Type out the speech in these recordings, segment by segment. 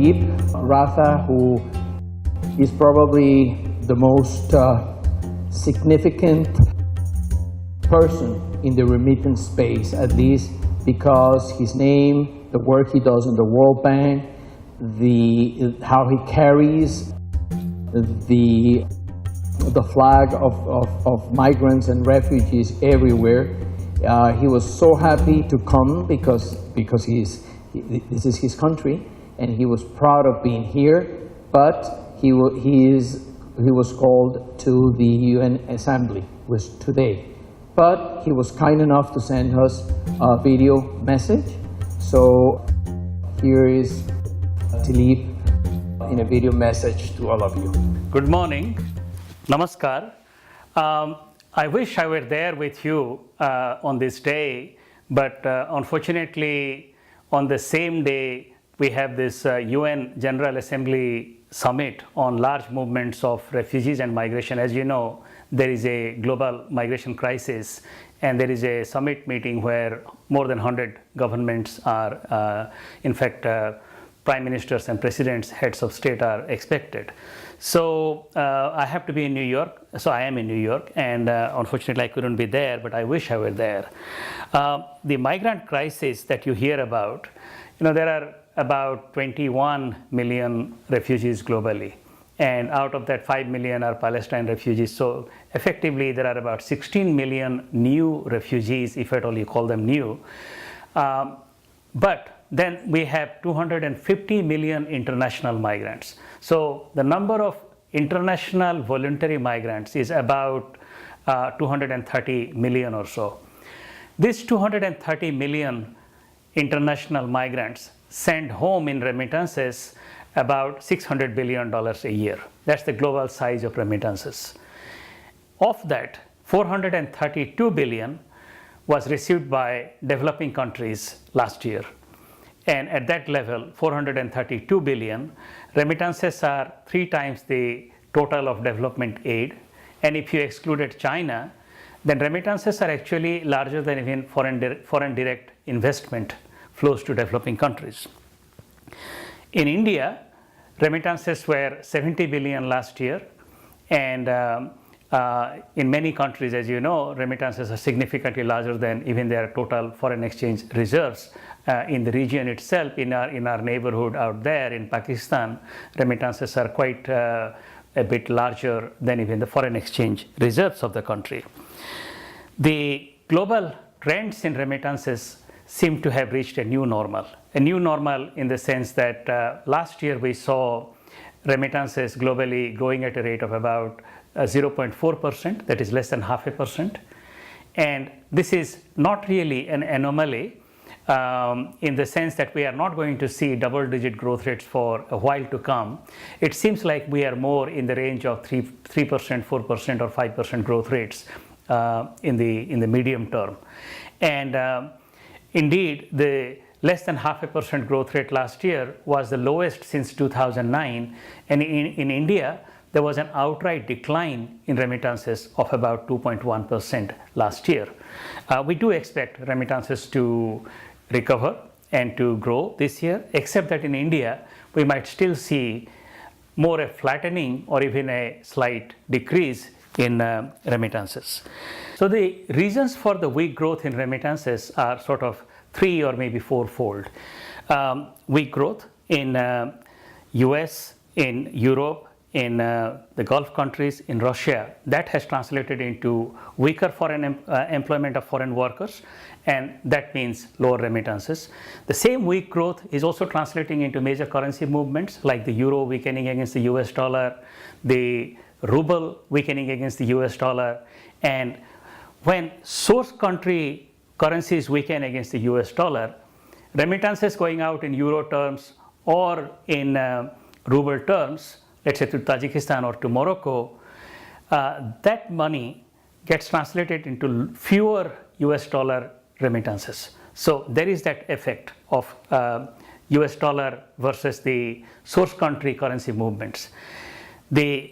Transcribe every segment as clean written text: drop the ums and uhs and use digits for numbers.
Dilip Ratha, who is probably the most significant person in the remittance space, at least because his name, the work he does in the World Bank, how he carries the flag of migrants and refugees everywhere. He was so happy to come because this is his country, and he was proud of being here. But he was called to the UN Assembly, was today. But he was kind enough to send us a video message. So here is Dilip in a video message to all of you. Good morning. Namaskar. I wish I were there with you on this day, but unfortunately on the same day we have this UN General Assembly summit on large movements of refugees and migration. As you know, there is a global migration crisis, and there is a summit meeting where more than 100 governments are, in fact, prime ministers and presidents, heads of state are expected. So I have to be in New York, so I am in New York, and unfortunately I couldn't be there, but I wish I were there. The migrant crisis that you hear about, there are about 21 million refugees globally, and out of that 5 million are Palestine refugees. So effectively there are about 16 million new refugees, if at all you call them new. But then we have 250 million international migrants. So the number of international voluntary migrants is about 230 million or so. These 230 million international migrants send home in remittances about $600 billion a year. That's the global size of remittances. Of that, 432 billion was received by developing countries last year. And at that level, 432 billion, remittances are 3 times the total of development aid. And if you excluded China, then remittances are actually larger than even foreign direct investment flows to developing countries. In India, remittances were 70 billion last year, and in many countries, as you know, remittances are significantly larger than even their total foreign exchange reserves. In the region itself, in our neighborhood out there in Pakistan, remittances are quite a bit larger than even the foreign exchange reserves of the country. The global trends in remittances seem to have reached a new normal in the sense that last year we saw remittances globally growing at a rate of about 0.4%, that is less than 0.5%. And this is not really an anomaly in the sense that we are not going to see double-digit growth rates for a while to come. It seems like we are more in the range of 3%, 4%, or 5% growth rates in the medium term. And indeed, the less than 0.5% growth rate last year was the lowest since 2009. And in India, there was an outright decline in remittances of about 2.1% last year. We do expect remittances to recover and to grow this year, except that in India, we might still see more a flattening or even a slight decrease in remittances. So the reasons for the weak growth in remittances are sort of 3 or maybe 4-fold. Weak growth in US, in Europe, in the Gulf countries, in Russia, that has translated into weaker foreign employment of foreign workers, and that means lower remittances. The same weak growth is also translating into major currency movements like the euro weakening against the US dollar, the ruble weakening against the US dollar. And when source country currencies weaken against the US dollar, remittances going out in euro terms or in ruble terms, let's say to Tajikistan or to Morocco, that money gets translated into fewer US dollar remittances. So there is that effect of US dollar versus the source country currency movements. The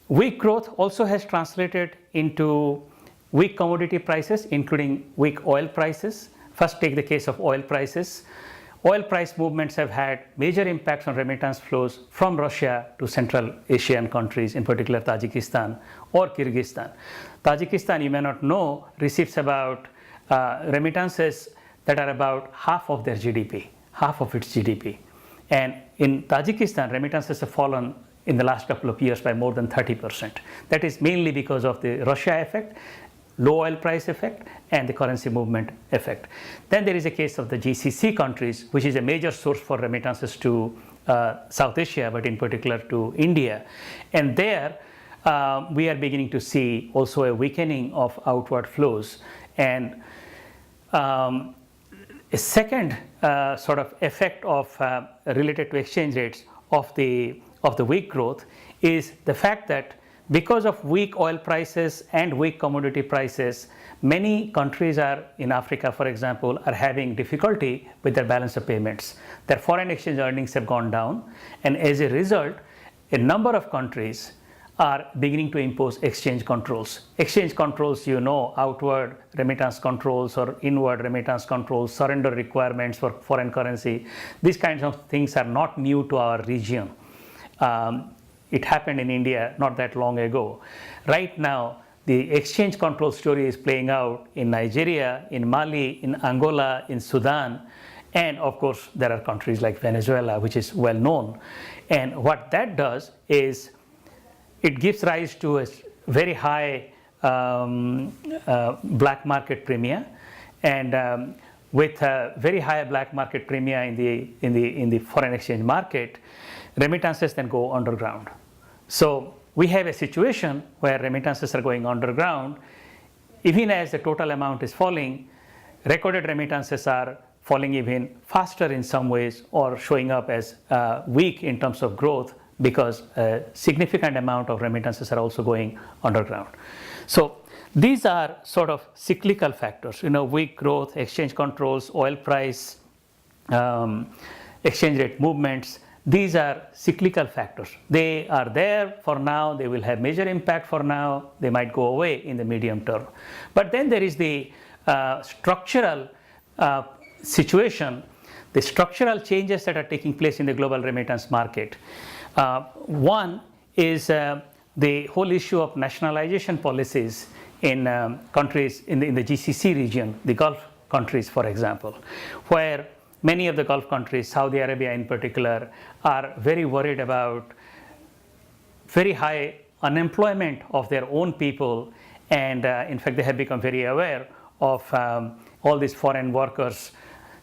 weak growth also has translated into weak commodity prices, including weak oil prices. First, take the case of oil prices. Oil price movements have had major impacts on remittance flows from Russia to Central Asian countries, in particular Tajikistan or Kyrgyzstan. Tajikistan, you may not know, receives about remittances that are about half of their GDP, half of its GDP. And in Tajikistan, remittances have fallen in the last couple of years by more than 30%. That is mainly because of the Russia effect, low oil price effect, and the currency movement effect. Then there is a case of the GCC countries, which is a major source for remittances to South Asia, but in particular to India. And there we are beginning to see also a weakening of outward flows. And a second sort of effect of related to exchange rates of the weak growth is the fact that because of weak oil prices and weak commodity prices, many countries in Africa, for example, are having difficulty with their balance of payments. Their foreign exchange earnings have gone down, and as a result, a number of countries are beginning to impose exchange controls. Exchange controls, outward remittance controls or inward remittance controls, surrender requirements for foreign currency. These kinds of things are not new to our region. It happened in India not that long ago. Right now, the exchange control story is playing out in Nigeria, in Mali, in Angola, in Sudan, and of course, there are countries like Venezuela, which is well known. And what that does is it gives rise to a very high black market premia, and with a very high black market premia in the foreign exchange market, remittances then go underground. So we have a situation where remittances are going underground. Even as the total amount is falling, recorded remittances are falling even faster in some ways, or showing up as weak in terms of growth, because a significant amount of remittances are also going underground. So these are sort of cyclical factors, weak growth, exchange controls, oil price, exchange rate movements. These are cyclical factors. They are there for now. They will have major impact for now. They might go away in the medium term. But then there is the structural situation, the structural changes that are taking place in the global remittance market. One is the whole issue of nationalization policies in countries in the GCC region, the Gulf countries, for example, where many of the Gulf countries, Saudi Arabia in particular, are very worried about very high unemployment of their own people. And in fact, they have become very aware of all these foreign workers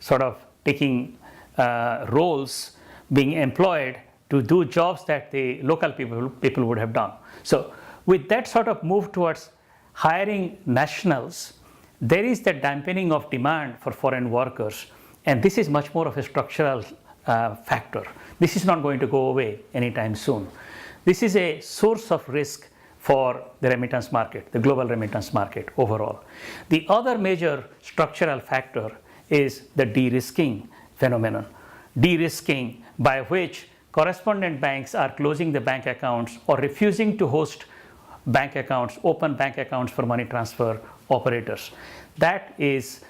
sort of taking roles, being employed to do jobs that the local people would have done. So with that sort of move towards hiring nationals, there is the dampening of demand for foreign workers. And this is much more of a structural factor. This is not going to go away anytime soon. This is a source of risk for the remittance market, the global remittance market overall. The other major structural factor is the de-risking phenomenon. De-risking by which correspondent banks are closing the bank accounts or refusing to host bank accounts, open bank accounts for money transfer operators. That is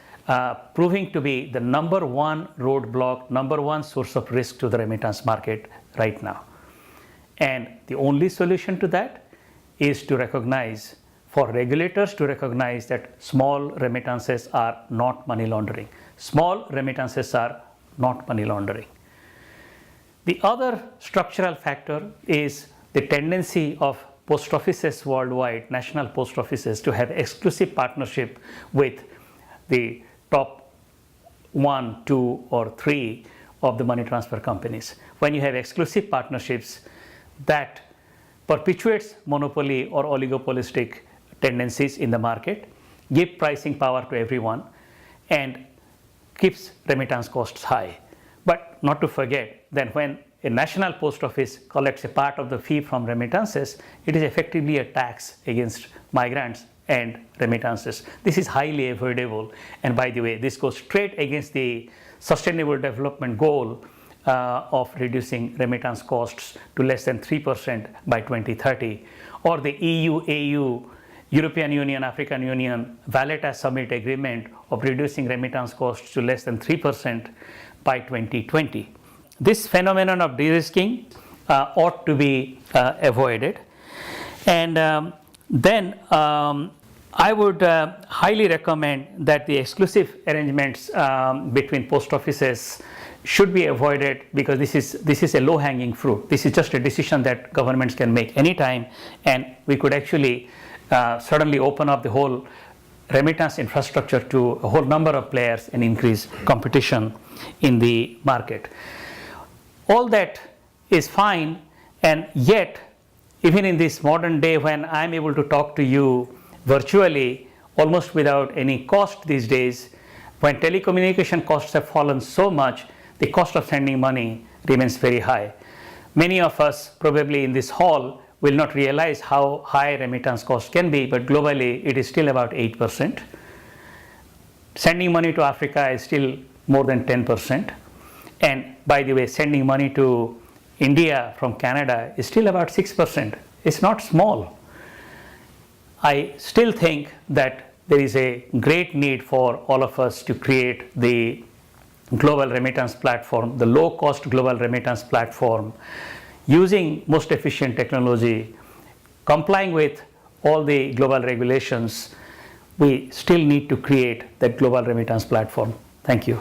proving to be the number one roadblock, number one source of risk to the remittance market right now. And the only solution to that is to recognize, for regulators to recognize, that small remittances are not money laundering. Small remittances are not money laundering. The other structural factor is the tendency of post offices worldwide, national post offices, to have exclusive partnership with the top 1, 2, or 3 of the money transfer companies. When you have exclusive partnerships, that perpetuates monopoly or oligopolistic tendencies in the market, give pricing power to everyone, and keeps remittance costs high. But not to forget that when a national post office collects a part of the fee from remittances, it is effectively a tax against migrants and remittances. This is highly avoidable. And by the way, this goes straight against the Sustainable Development Goal of reducing remittance costs to less than 3% by 2030, or the EU-AU, European Union, African Union, Valletta Summit Agreement of reducing remittance costs to less than 3% by 2020. This phenomenon of de-risking ought to be avoided. And then I would highly recommend that the exclusive arrangements between post offices should be avoided, because this is a low-hanging fruit. This is just a decision that governments can make anytime, and we could actually suddenly open up the whole remittance infrastructure to a whole number of players and increase competition in the market. All that is fine, and yet even in this modern day when I'm able to talk to you virtually almost without any cost these days, when telecommunication costs have fallen so much, the cost of sending money remains very high. Many of us probably in this hall will not realize how high remittance cost can be, but globally it is still about 8%. Sending money to Africa is still more than 10%. And by the way, sending money to India from Canada is still about 6%. It's not small. I still think that there is a great need for all of us to create the global remittance platform, the low-cost global remittance platform, using most efficient technology, complying with all the global regulations. We still need to create that global remittance platform. Thank you.